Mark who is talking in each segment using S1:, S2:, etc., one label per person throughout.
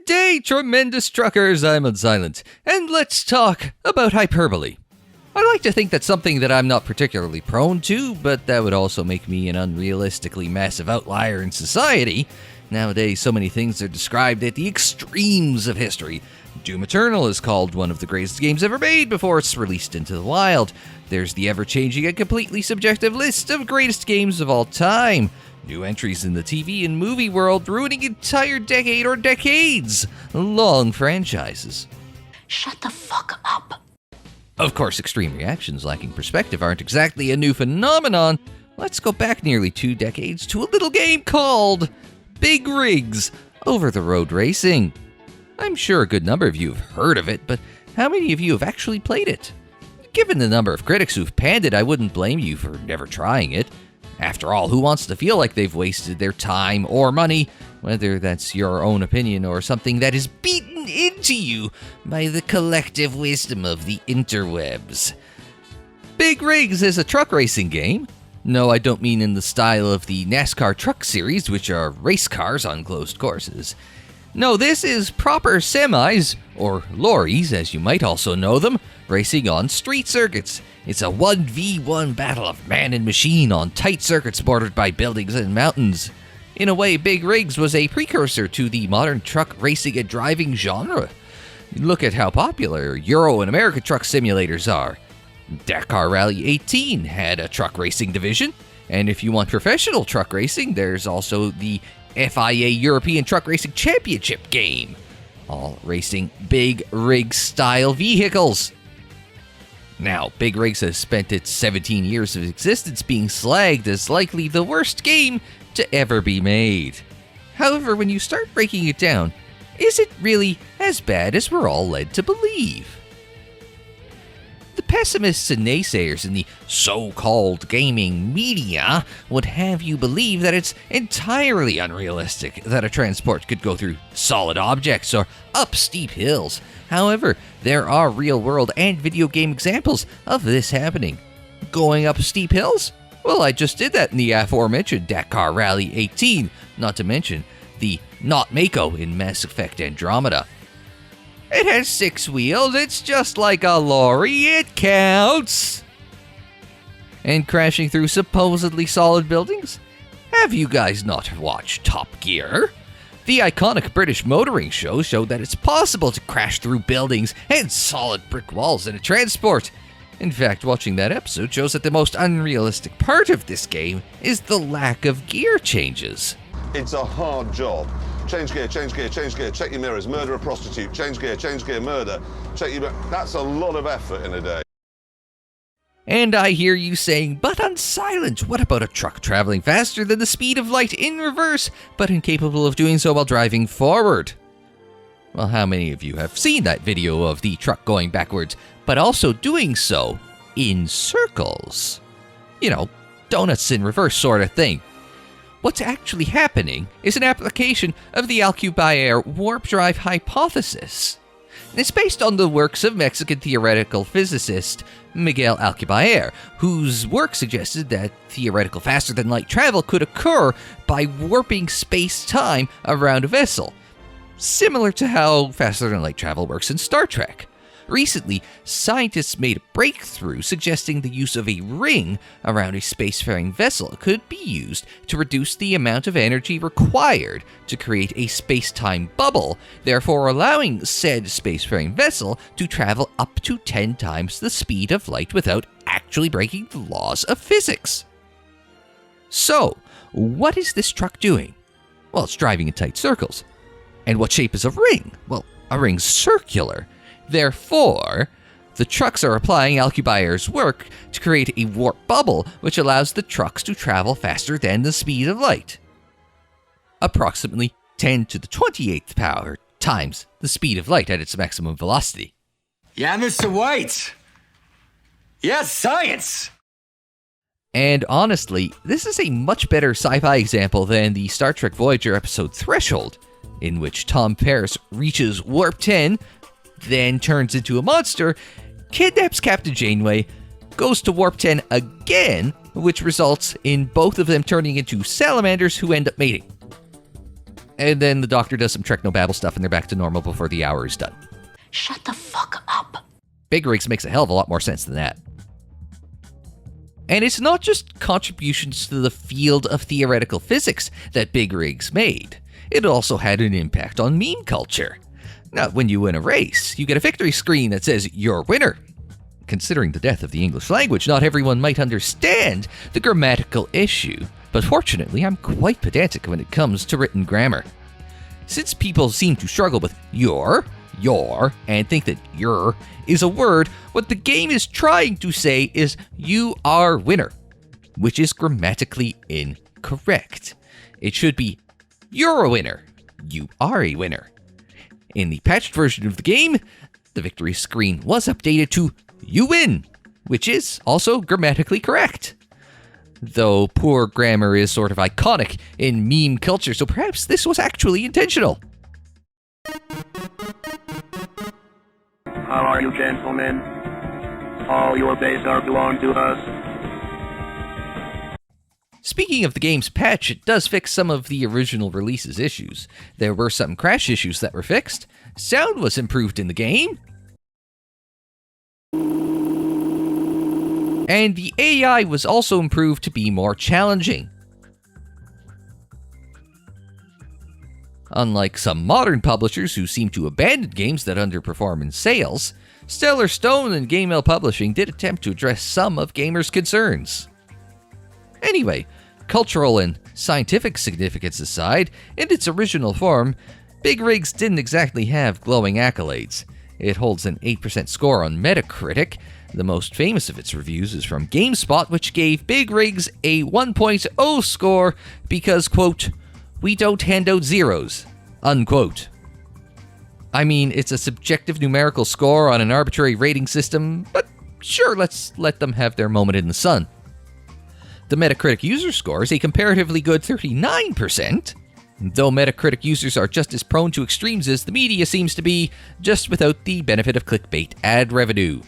S1: Good day, tremendous truckers, I'm Unsilent, and let's talk about hyperbole. I like to think that's something that I'm not particularly prone to, but that would also make me an unrealistically massive outlier in society. Nowadays, so many things are described at the extremes of history. Doom Eternal is called one of the greatest games ever made before it's released into the wild. There's the ever-changing and completely subjective list of greatest games of all time. New entries in the TV and movie world ruining entire decade or decades long franchises.
S2: Shut the fuck up.
S1: Of course, extreme reactions lacking perspective aren't exactly a new phenomenon. Let's go back nearly 2 decades to a little game called Big Rigs Over-the-Road Racing. I'm sure a good number of you have heard of it, but how many of you have actually played it? Given the number of critics who've panned it, I wouldn't blame you for never trying it. After all, who wants to feel like they've wasted their time or money, whether that's your own opinion or something that is beaten into you by the collective wisdom of the interwebs? Big Rigs is a truck racing game. No, I don't mean in the style of the NASCAR truck series, which are race cars on closed courses. No, this is proper semis, or lorries as you might also know them, racing on street circuits. It's a 1v1 battle of man and machine on tight circuits bordered by buildings and mountains. In a way, Big Rigs was a precursor to the modern truck racing and driving genre. Look at how popular Euro and American truck simulators are. Dakar Rally 18 had a truck racing division, and if you want professional truck racing, there's also the FIA European Truck Racing Championship game, all racing Big Rigs style vehicles. Now, Big Rigs has spent its 17 years of existence being slagged as likely the worst game to ever be made. However, when you start breaking it down, is it really as bad as we're all led to believe? The pessimists and naysayers in the so-called gaming media would have you believe that it's entirely unrealistic that a transport could go through solid objects or up steep hills. However, there are real-world and video game examples of this happening. Going up steep hills? Well, I just did that in the aforementioned Dakar Rally 18, not to mention the Not Mako in Mass Effect Andromeda. It has 6 wheels, it's just like a lorry, it counts! And crashing through supposedly solid buildings? Have you guys not watched Top Gear? The iconic British motoring show showed that it's possible to crash through buildings and solid brick walls in a transport. In fact, watching that episode shows that the most unrealistic part of this game is the lack of gear changes.
S3: It's a hard job. Change gear, change gear, change gear, check your mirrors, murder a prostitute, change gear, murder, check your... That's a lot of effort in a day.
S1: And I hear you saying, but Unsilent, what about a truck traveling faster than the speed of light in reverse, but incapable of doing so while driving forward? Well, how many of you have seen that video of the truck going backwards, but also doing so in circles? You know, donuts in reverse sort of thing. What's actually happening is an application of the Alcubierre warp drive hypothesis. It's based on the works of Mexican theoretical physicist Miguel Alcubierre, whose work suggested that theoretical faster-than-light travel could occur by warping space-time around a vessel, similar to how faster-than-light travel works in Star Trek. Recently, scientists made a breakthrough suggesting the use of a ring around a spacefaring vessel could be used to reduce the amount of energy required to create a space-time bubble, therefore allowing said spacefaring vessel to travel up to 10 times the speed of light without actually breaking the laws of physics. So, what is this truck doing? Well, it's driving in tight circles. And what shape is a ring? Well, a ring's circular. Therefore, the trucks are applying Alcubierre's work to create a warp bubble which allows the trucks to travel faster than the speed of light. Approximately 10 to the 28th power times the speed of light at its maximum velocity.
S4: Yeah, Mr. White. Yes, science.
S1: And honestly, this is a much better sci-fi example than the Star Trek Voyager episode Threshold, in which Tom Paris reaches Warp 10, then turns into a monster, kidnaps Captain Janeway, goes to Warp 10 again, which results in both of them turning into salamanders who end up mating. and then the doctor does some technobabble stuff and they're back to normal before the hour is done.
S2: Shut the fuck up.
S1: Big Rigs makes a hell of a lot more sense than that. And it's not just contributions to the field of theoretical physics that Big Rigs made. It also had an impact on meme culture. Now, when you win a race, you get a victory screen that says, "You're winner." Considering the death of the English language, not everyone might understand the grammatical issue, but fortunately, I'm quite pedantic when it comes to written grammar. Since people seem to struggle with your, and think that your is a word, what the game is trying to say is you are winner, which is grammatically incorrect. It should be you're a winner, you are a winner. In the patched version of the game, the victory screen was updated to you win, which is also grammatically correct. Though poor grammar is sort of iconic in meme culture, so perhaps this was actually intentional.
S5: How are you, gentlemen? All your days are belong to us.
S1: Speaking of the game's patch, it does fix some of the original release's issues. There were some crash issues that were fixed. Sound was improved in the game. And the AI was also improved to be more challenging. Unlike some modern publishers who seem to abandon games that underperform in sales, Stellar Stone and GameMail Publishing did attempt to address some of gamers' concerns. Anyway, cultural and scientific significance aside, in its original form, Big Rigs didn't exactly have glowing accolades. It holds an 8% score on Metacritic. The most famous of its reviews is from Gamespot, which gave Big Rigs a 1.0 score because, quote, "we don't hand out zeros," unquote. I mean, it's a subjective numerical score on an arbitrary rating system, but sure, let's let them have their moment in the sun. The Metacritic user score is a comparatively good 39%. Though Metacritic users are just as prone to extremes as the media seems to be, just without the benefit of clickbait ad revenue.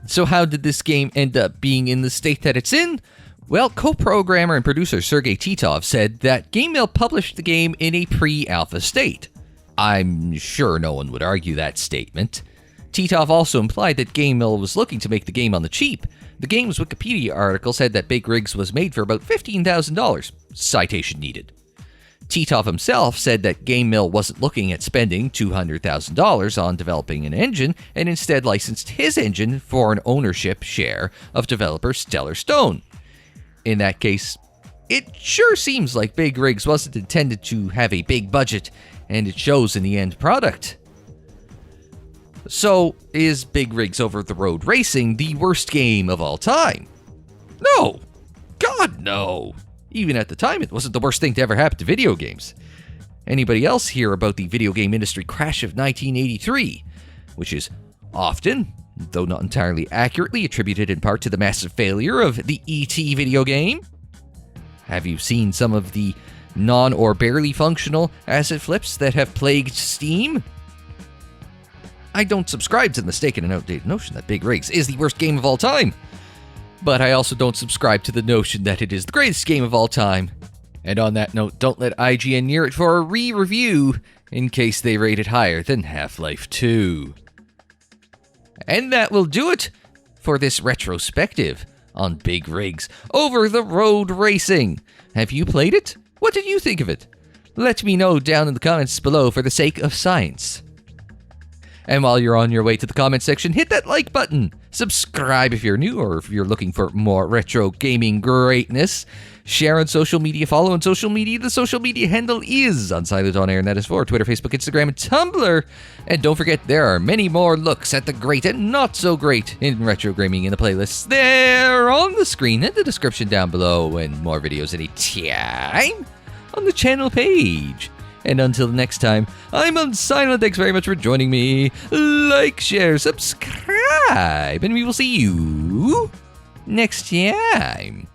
S1: So how did this game end up being in the state that it's in? Well, co-programmer and producer Sergei Titov said that GameMail published the game in a pre-alpha state. I'm sure no one would argue that statement. Titov also implied that GameMail was looking to make the game on the cheap. The game's Wikipedia article said that Big Rigs was made for about $15,000. Citation needed. Titov himself said that GameMail wasn't looking at spending $200,000 on developing an engine, and instead licensed his engine for an ownership share of developer Stellar Stone. In that case, it sure seems like Big Rigs wasn't intended to have a big budget, and it shows in the end product. So, is Big Rigs Over the Road Racing the worst game of all time? No! God, no! Even at the time, it wasn't the worst thing to ever happen to video games. Anybody else hear about the video game industry crash of 1983, which is often, though not entirely accurately, attributed in part to the massive failure of the E.T. video game? Have you seen some of the non- or barely functional asset flips that have plagued Steam? I don't subscribe to the mistaken and outdated notion that Big Rigs is the worst game of all time. But I also don't subscribe to the notion that it is the greatest game of all time. And on that note, don't let IGN near it for a re-review in case they rate it higher than Half-Life 2. And that will do it for this retrospective on Big Rigs Over the Road Racing. Have you played it? What did you think of it? Let me know down in the comments below for the sake of science. And while you're on your way to the comment section, hit that like button. Subscribe if you're new or if you're looking for more retro gaming greatness. Share on social media, follow on social media. The social media handle is Unsilent on Air, and that is for Twitter, Facebook, Instagram, and Tumblr. And don't forget, there are many more looks at the great and not so great in retro gaming in the playlists there on the screen in the description down below, and more videos anytime on the channel page. And until next time, I'm Unsilent. Thanks very much for joining me. Like, share, subscribe, and we will see you next time.